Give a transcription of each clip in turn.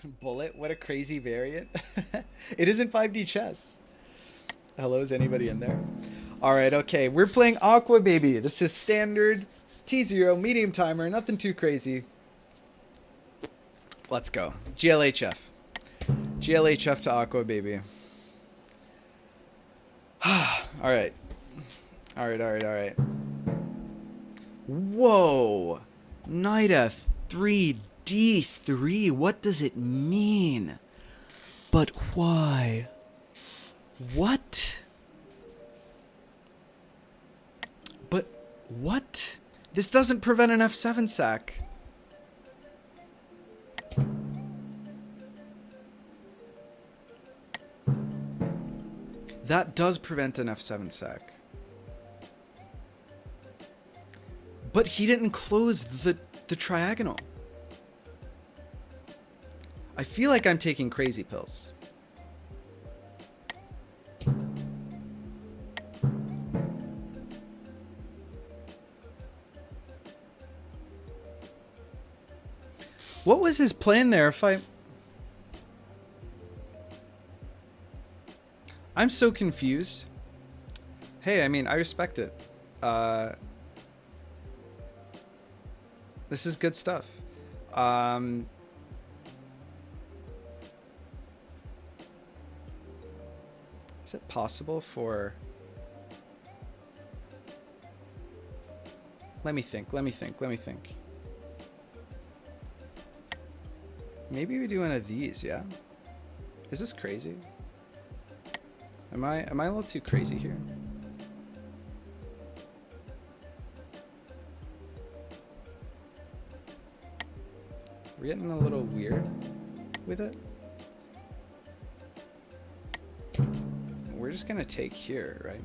Bullet, what a crazy variant. It isn't 5D chess. Hello, is anybody in there? All right, okay. We're playing AquaBaby. This is standard T0 medium timer, nothing too crazy. Let's go. GLHF. GLHF to AquaBaby. All right. All right, all right, all right. Whoa. Knight F3, D3. What does it mean? But why? What? But what? This doesn't prevent an F7 sack. That does prevent an F7 sack. But he didn't close the triagonal. I feel like I'm taking crazy pills. What was his plan there? I'm so confused. Hey, I mean, I respect it. This is good stuff. Is it possible for... Let me think. Maybe we do one of these, yeah? Is this crazy? Am I a little too crazy here? We're getting a little weird with it. We're just gonna take here, right?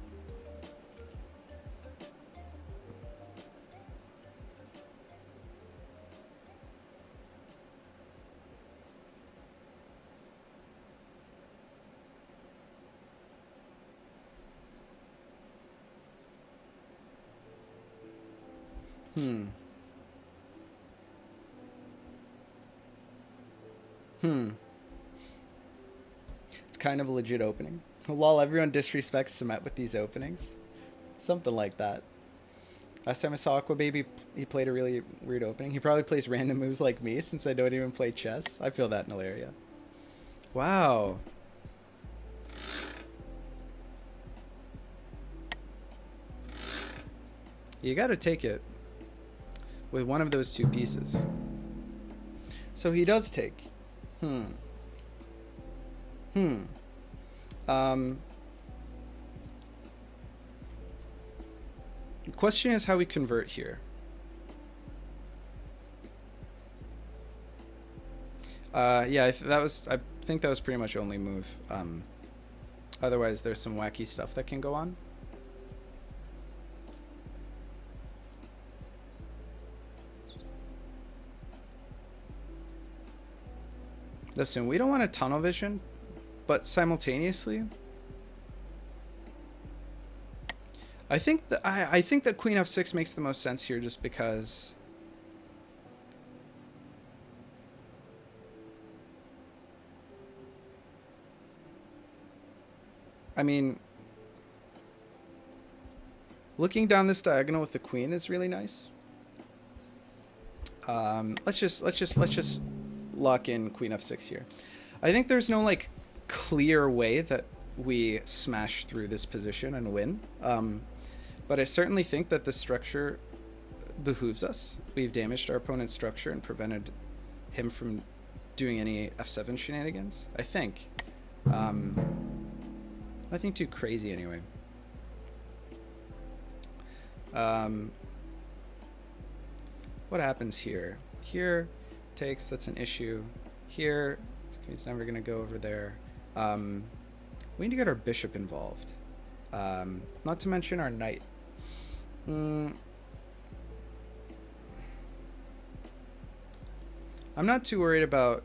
It's kind of a legit opening. Lol, everyone disrespects Cement with these openings. Something like that. Last time I saw AquaBaby, he played a really weird opening. He probably plays random moves like me since I don't even play chess. I feel that in Ilaria. Wow. You gotta take it with one of those two pieces. So he does take. The question is how we convert here. Yeah, I think that was pretty much only move. Otherwise, there's some wacky stuff that can go on. Listen, we don't want a tunnel vision, but simultaneously, I think that Queen F6 makes the most sense here, just because I mean, looking down this diagonal with the queen is really nice. Let's just lock in Queen F6 here. I think there's no like clear way that we smash through this position and win. But I certainly think that the structure behooves us. We've damaged our opponent's structure and prevented him from doing any F7 shenanigans. I think. Nothing too crazy anyway. What happens here? Here takes, that's an issue. Here, it's never going to go over there. We need to get our bishop involved. Not to mention our knight. I'm not too worried about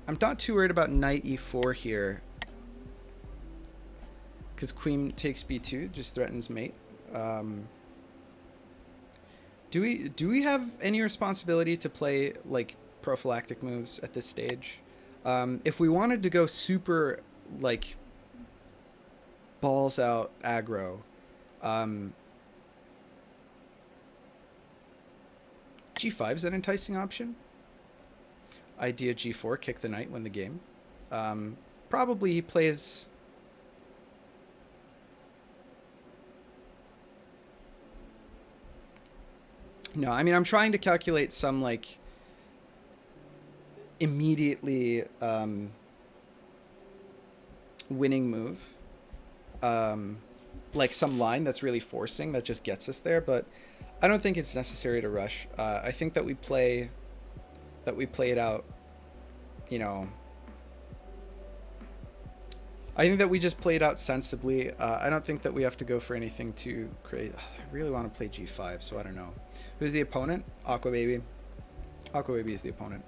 knight e4 here, because queen takes b2 just threatens mate. Do we have any responsibility to play like prophylactic moves at this stage. If we wanted to go super, like, balls out aggro, G5 is an enticing option. Idea G4, kick the knight, win the game. Probably he plays... No, I mean, I'm trying to calculate some, like, immediately winning move. Like some line that's really forcing, that just gets us there, but I don't think it's necessary to rush. I think that we play it out, you know... I think that we just play it out sensibly. I don't think that we have to go for anything too crazy. I really want to play G5, so I don't know. Who's the opponent? AquaBaby. AquaBaby is the opponent.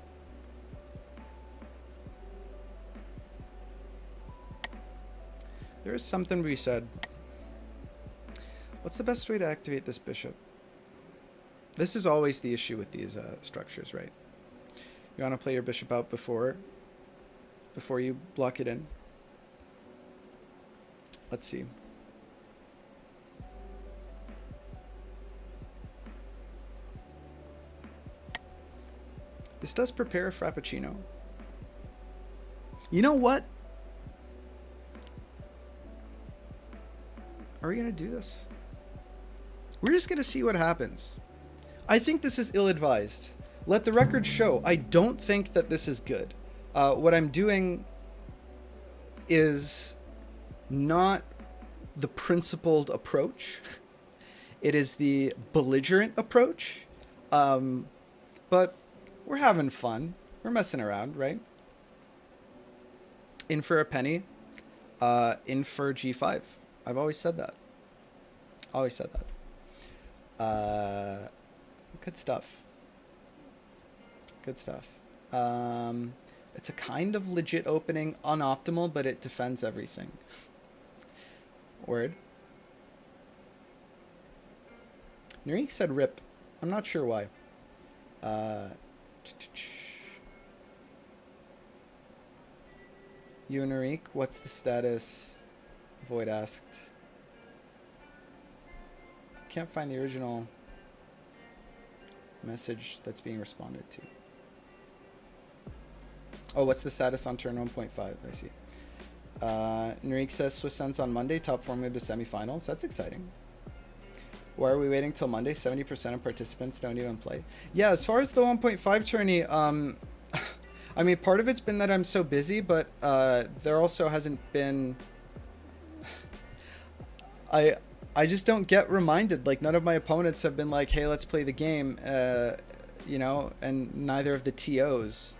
There is something we said. What's the best way to activate this bishop? This is always the issue with these structures, right? You want to play your bishop out before you block it in. Let's see. This does prepare a Frappuccino. You know what? Are we going to do this? We're just going to see what happens. I think this is ill-advised. Let the record show. I don't think that this is good. What I'm doing is not the principled approach. It is the belligerent approach. But we're having fun. We're messing around, right? In for a penny. In for G5. I've always said that. Always said that. Good stuff. Good stuff. It's a kind of legit opening. Unoptimal, but it defends everything. Word. Narik said rip. I'm not sure why. You and Narik, what's the status? Void asked. Can't find the original message that's being responded to. Oh, what's the status on turn 1.5? I see. Narik says Swiss ends on Monday. Top 4 move to semifinals. That's exciting. Why are we waiting till Monday? 70% of participants don't even play. Yeah, as far as the 1.5 tourney, I mean, part of it's been that I'm so busy, but there also hasn't been... I just don't get reminded. Like, none of my opponents have been like, hey, let's play the game, you know, and neither of the TOs.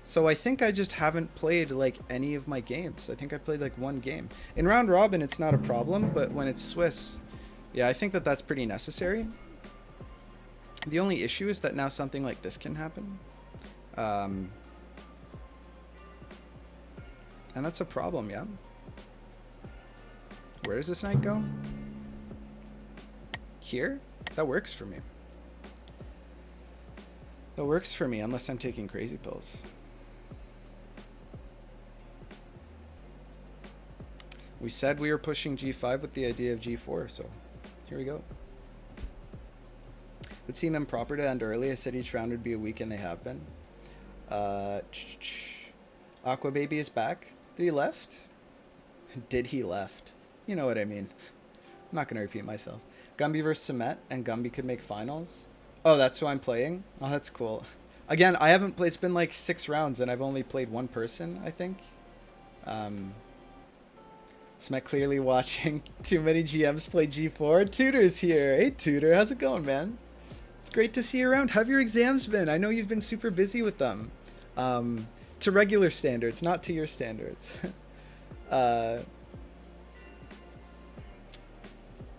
So I think I just haven't played, like, any of my games. I think I played, like, one game. In round robin, it's not a problem, but when it's Swiss, yeah, I think that that's pretty necessary. The only issue is that now something like this can happen. And that's a problem, yeah. Where does this knight go? Here? That works for me. That works for me, unless I'm taking crazy pills. We said we were pushing G5 with the idea of G4, so here we go. Would seem improper to end early. I said each round would be a week, and they have been. AquaBaby is back. Did he left? Did he left? You know what I mean. I'm not going to repeat myself. Gumby versus Samet, and Gumby could make finals. Oh, that's who I'm playing? Oh, that's cool. Again, I haven't played... It's been like 6 rounds, and I've only played one person, I think. Samet clearly watching too many GMs play G4. Tutor's here. Hey, Tutor. How's it going, man? It's great to see you around. How have your exams been? I know you've been super busy with them. To regular standards, not to your standards.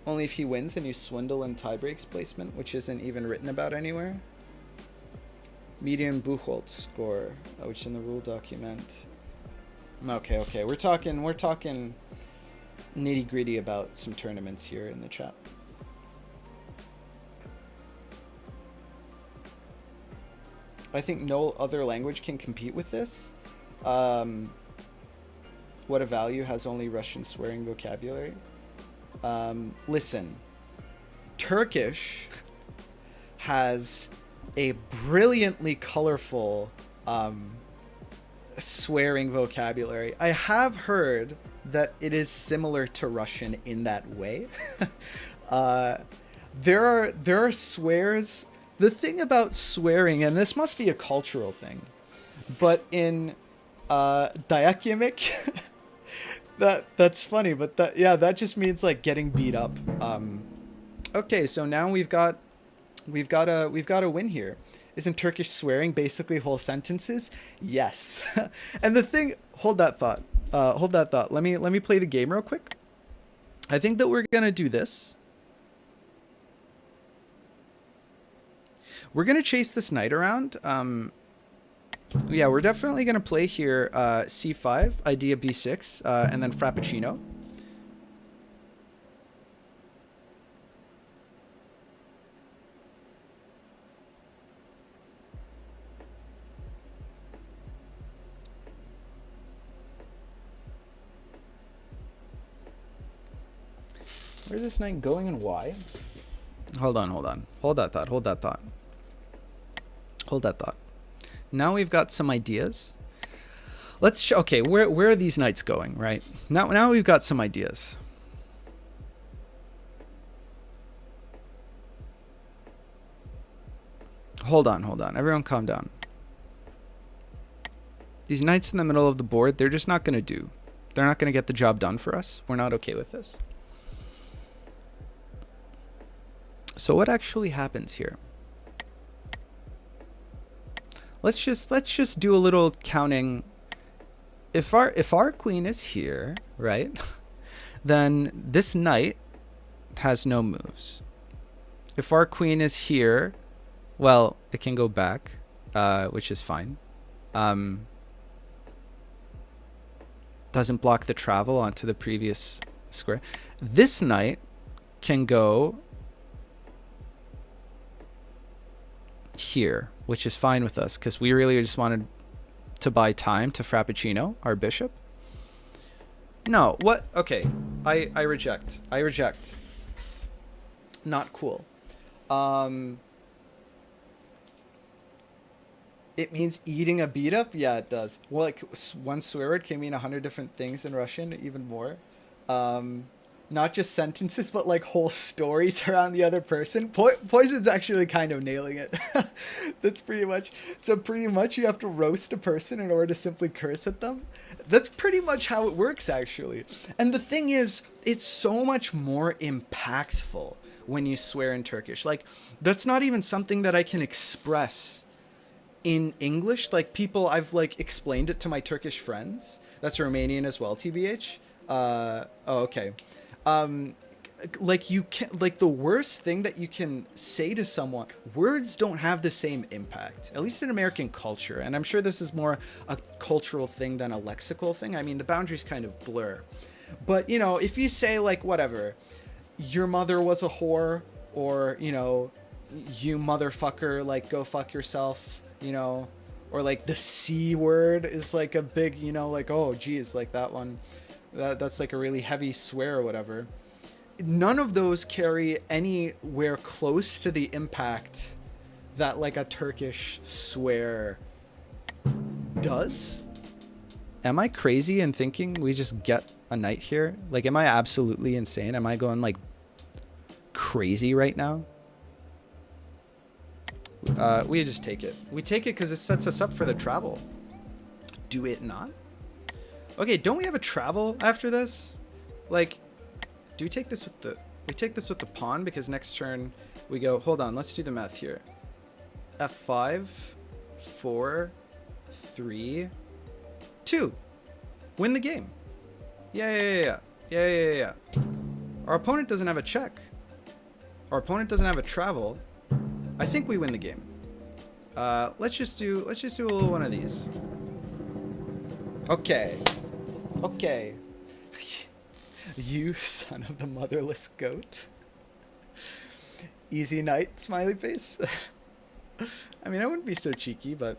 Only if he wins and you swindle in tiebreaks placement, which isn't even written about anywhere. Median Buchholz score, which in the rule document. Okay. We're talking nitty gritty about some tournaments here in the chat. I think no other language can compete with this. Um, what a value has only Russian swearing vocabulary. Listen, Turkish has a brilliantly colorful swearing vocabulary. I have heard that it is similar to Russian in that way. uh, there are swears. The thing about swearing, and this must be a cultural thing, but in Dayak that's funny, but that just means like getting beat up. Okay, so now we've got a win here. Isn't Turkish swearing basically whole sentences? Yes. And the thing, hold that thought. Hold that thought. Let me play the game real quick. I think that we're gonna do this. We're gonna chase this knight around. Yeah, we're definitely gonna play here c5, idea b6, and then Frappuccino. Where's this knight going and why? Hold on. Hold that thought. Now we've got some ideas. Okay, where are these knights going, right? Now we've got some ideas. Hold on. Everyone calm down. These knights in the middle of the board, they're just not going to They're not going to get the job done for us. We're not okay with this. So what actually happens here? Let's just do a little counting. If our queen is here, right? Then this knight has no moves. If our queen is here, well, it can go back, which is fine. Doesn't block the travel onto the previous square. This knight can go here, which is fine with us because we really just wanted to buy time to Frappuccino our bishop. No, what? Okay, I reject. Not cool. It means eating a beat up? Yeah, it does. Well, like one swear word can mean 100 different things in Russian, even more. Not just sentences, but like whole stories around the other person. Poison's actually kind of nailing it. That's pretty much. So pretty much you have to roast a person in order to simply curse at them. That's pretty much how it works, actually. And the thing is, it's so much more impactful when you swear in Turkish. Like, that's not even something that I can express in English. Like, I've like explained it to my Turkish friends. That's Romanian as well, TBH. Oh, okay. Like you can, like the worst thing that you can say to someone, words don't have the same impact, at least in American culture. And I'm sure this is more a cultural thing than a lexical thing. I mean, the boundaries kind of blur. But, you know, if you say like, whatever, your mother was a whore, or, you know, you motherfucker, like go fuck yourself, you know, or like the C word is like a big, you know, like, oh geez, like that one. That's like a really heavy swear or whatever. None of those carry anywhere close to the impact that like a Turkish swear does. Am I crazy in thinking we just get a knight here? Like, am I absolutely insane? Am I going like crazy right now? We just take it. We take it because it sets us up for the travel. Do it not? Okay, don't we have a travel after this? Like, do we take this with the... We take this with the pawn because next turn we go... Hold on, let's do the math here. F5, 4, 3, 2. Win the game. Yeah. Our opponent doesn't have a check. Our opponent doesn't have a travel. I think we win the game. Let's just do a little one of these. Okay. You son of the motherless goat. Easy night, smiley face. I mean, I wouldn't be so cheeky, but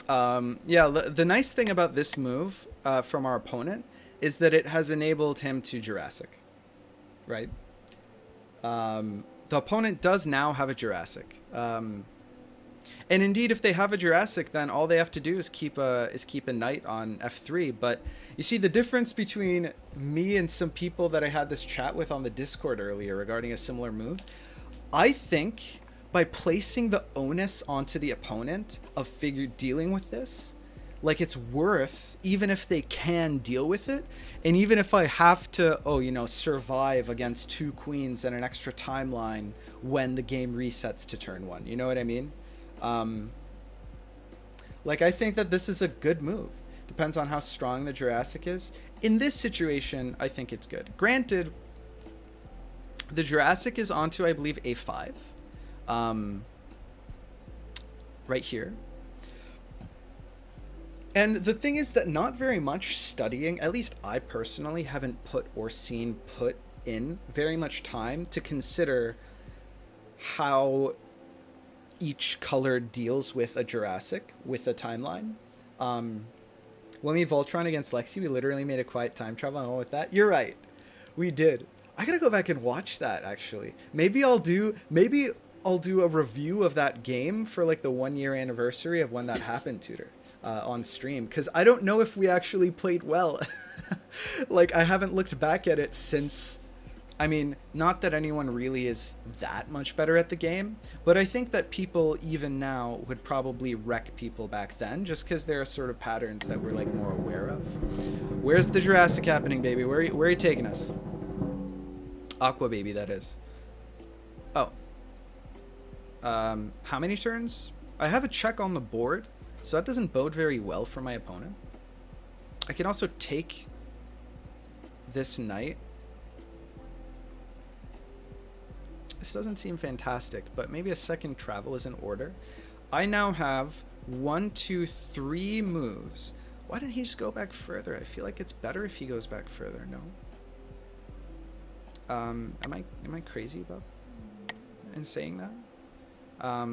yeah, the nice thing about this move from our opponent is that it has enabled him to Jurassic, right? The opponent does now have a Jurassic. And indeed, if they have a Jurassic, then all they have to do is keep a knight on f3. But you see, the difference between me and some people that I had this chat with on the Discord earlier regarding a similar move, I think by placing the onus onto the opponent of dealing with this, like it's worth, even if they can deal with it, and even if I have to, survive against 2 queens and an extra timeline when the game resets to turn 1. You know what I mean? Like, I think that this is a good move. Depends on how strong the Jurassic is. In this situation, I think it's good. Granted, the Jurassic is onto, I believe, a5. Right here. And the thing is that not very much studying, at least I personally haven't put in very much time to consider how each color deals with a Jurassic, with a timeline. When we Voltron against Lexi, we literally made a quiet time travel. I went with that. You're right. We did. I gotta go back and watch that, actually. Maybe I'll do a review of that game for like the 1-year anniversary of when that happened, Tutor, on stream. Because I don't know if we actually played well. Like, I haven't looked back at it since... I mean, not that anyone really is that much better at the game, but I think that people even now would probably wreck people back then, just because there are sort of patterns that we're like more aware of. Where's the Jurassic happening, baby? Where are you taking us? AquaBaby, that is. Oh. How many turns? I have a check on the board, so that doesn't bode very well for my opponent. I can also take this knight. This doesn't seem fantastic, but maybe a second travel is in order. I now have 1, 2, 3 moves. Why didn't he just go back further? I feel like it's better if he goes back further. No. Am I crazy about in saying that? I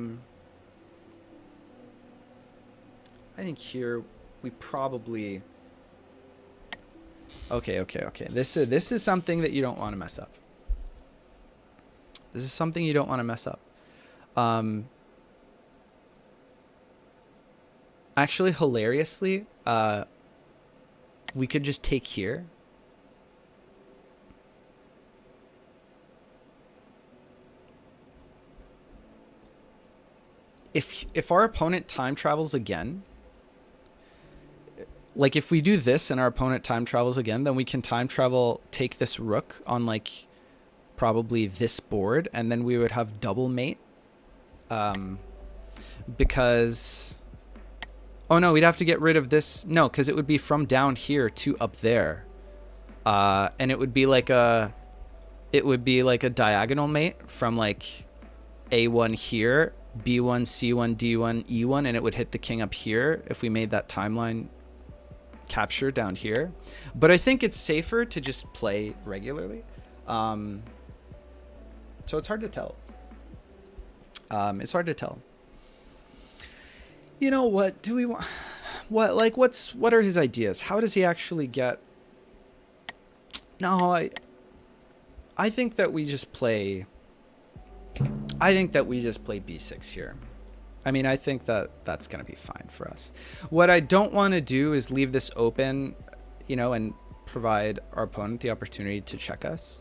think here we probably... Okay. This is something that you don't want to mess up. This is something you don't want to mess up. Actually, hilariously, we could just take here. If our opponent time travels again, like if we do this and our opponent time travels again, then we can time travel, take this rook on like probably this board, and then we would have double mate. Because... Oh no, we'd have to get rid of this. No, because it would be from down here to up there. And it would be like a... It would be like a diagonal mate from like A1 here, B1, C1, D1, E1, and it would hit the king up here if we made that timeline capture down here. But I think it's safer to just play regularly. So it's hard to tell. It's hard to tell. You know, what do we want? What are his ideas? How does he actually get? No, I think that we just play. I think that we just play B6 here. I mean, I think that that's going to be fine for us. What I don't want to do is leave this open, you know, and provide our opponent the opportunity to check us.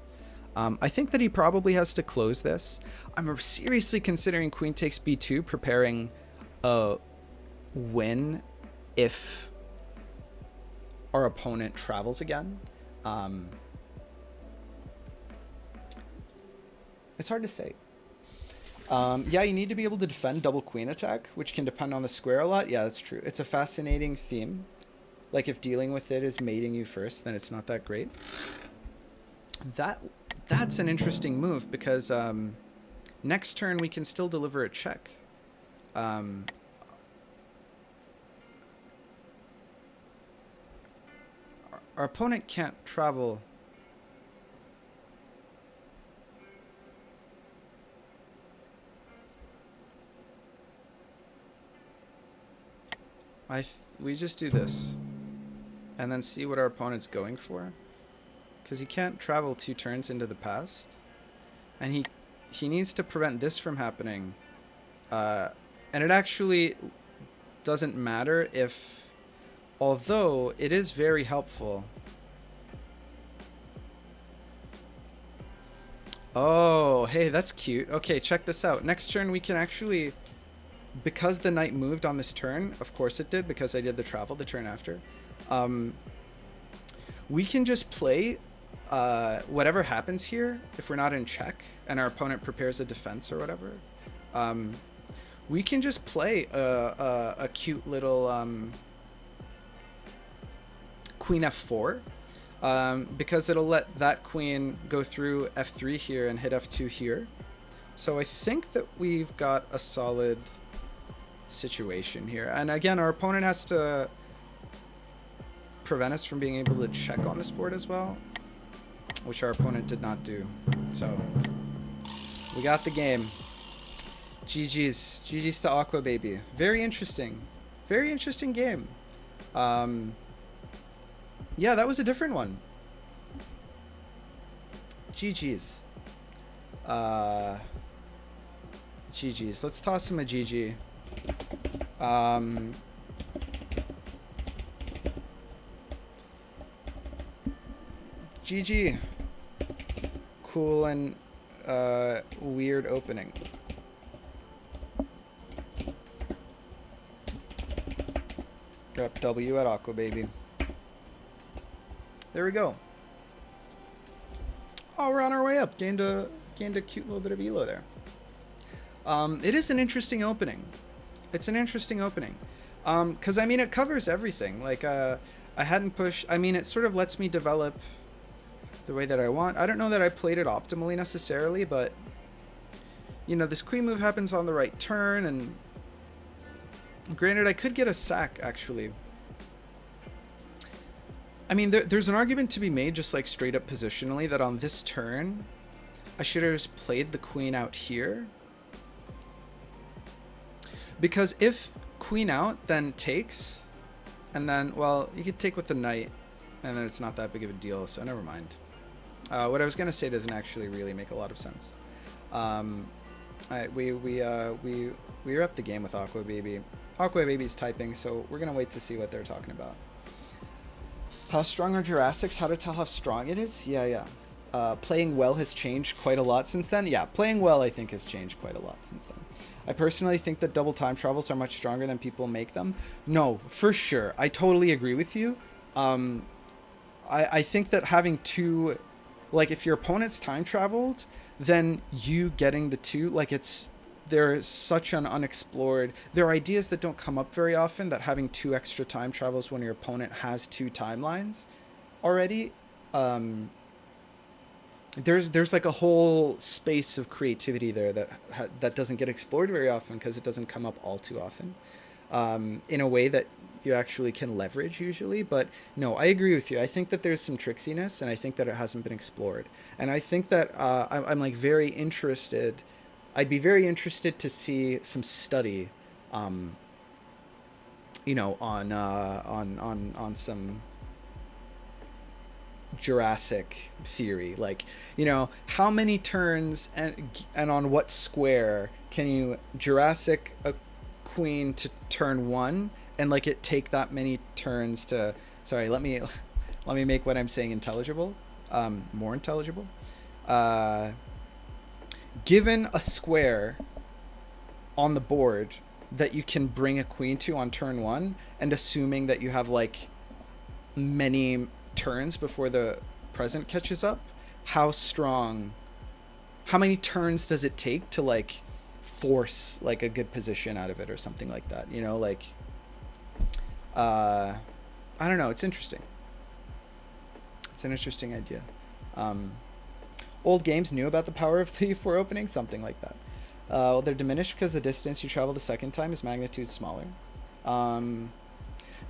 I think that he probably has to close this. I'm seriously considering queen takes b2, preparing a win if our opponent travels again. It's hard to say. Yeah, you need to be able to defend double queen attack, which can depend on the square a lot. Yeah, that's true. It's a fascinating theme. Like, if dealing with it is mating you first, then it's not that great. That's an interesting move, because next turn we can still deliver a check. Our opponent can't travel. we just do this, and then see what our opponent's going for, because he can't travel 2 turns into the past, and he needs to prevent this from happening. And it actually doesn't matter if, although it is very helpful. Oh, hey, that's cute. Okay, check this out. Next turn we can actually, because the knight moved on this turn, of course it did because I did the travel the turn after, we can just play whatever happens here if we're not in check and our opponent prepares a defense or whatever. We can just play a cute little queen f4, because it'll let that queen go through f3 here and hit f2 here. So I think that we've got a solid situation here. And again, our opponent has to prevent us from being able to check on this board as well, which our opponent did not do. So we got the game. GG's. GG's to AquaBaby. Very interesting. Very interesting game. Yeah, that was a different one. GG's. GG's. Let's toss him a GG. GG. Cool and weird opening. Got W at AquaBaby. There we go. Oh, we're on our way up. Gained a cute little bit of elo there. It is an interesting opening. It's an interesting opening. Because, I mean, it covers everything. Like, I hadn't pushed... I mean, it sort of lets me develop the way that I want. I don't know that I played it optimally necessarily, but... You know, this queen move happens on the right turn, and... Granted, I could get a sack, actually. I mean, there's an argument to be made, just like straight up positionally, that on this turn, I should have just played the queen out here. Because if queen out, then takes, and then, well, you could take with the knight, and then it's not that big of a deal, so never mind. What I was going to say doesn't actually really make a lot of sense. We were up the game with AquaBaby. AquaBaby's typing, so we're going to wait to see what they're talking about. How strong are Jurassics? How to tell how strong it is? Yeah. Playing well has changed quite a lot since then. Yeah, playing well I think has changed quite a lot since then. I personally think that double time travels are much stronger than people make them. No, for sure. I totally agree with you. I think that having two, like if your opponent's time traveled, then you getting the two, like there's such an unexplored, there are ideas that don't come up very often, that having 2 extra time travels when your opponent has 2 timelines already, there's like a whole space of creativity there that doesn't get explored very often because it doesn't come up all too often, in a way that you actually can leverage usually. But no, I agree with you. I think that there's some tricksiness, and I think that it hasn't been explored. And I think that I'm like very interested. I'd be very interested to see some study, you know, on some Jurassic theory, like, you know, how many turns and on what square can you Jurassic a queen to turn 1, and like it take that many turns to, sorry, let me make what I'm saying intelligible, more intelligible. Given a square on the board that you can bring a queen to on turn 1, and assuming that you have like many turns before the present catches up, how many turns does it take to like force like a good position out of it or something like that, you know, like I don't know, it's interesting. It's an interesting idea. Old games knew about the power of the 4 openings, something like that. Well, they're diminished because the distance you travel the second time is magnitude smaller.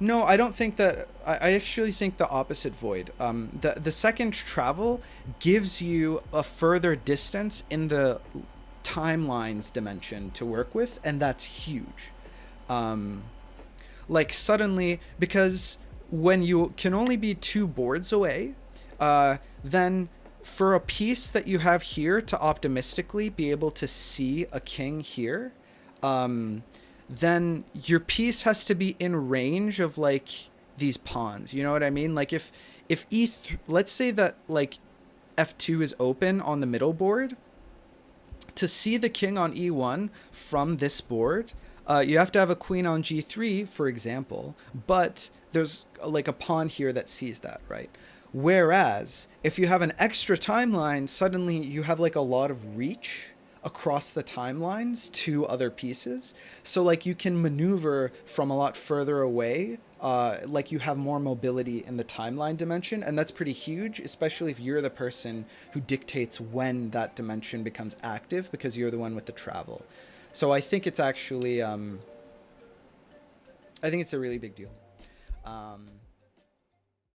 No, I don't think that. I actually think the opposite, Void. The second travel gives you a further distance in the timelines dimension to work with, and that's huge. Like suddenly, because when you can only be 2 boards away, then for a piece that you have here to optimistically be able to see a king here, um, then your piece has to be in range of like these pawns. You know what I mean? Like if let's say that like f2 is open on the middle board, to see the king on e1 from this board, you have to have a queen on g3, for example, but there's like a pawn here that sees that, right? Whereas if you have an extra timeline, suddenly you have like a lot of reach across the timelines to other pieces. So like you can maneuver from a lot further away. Like you have more mobility in the timeline dimension, and that's pretty huge, especially if you're the person who dictates when that dimension becomes active because you're the one with the travel. So I think it's actually, I think it's a really big deal.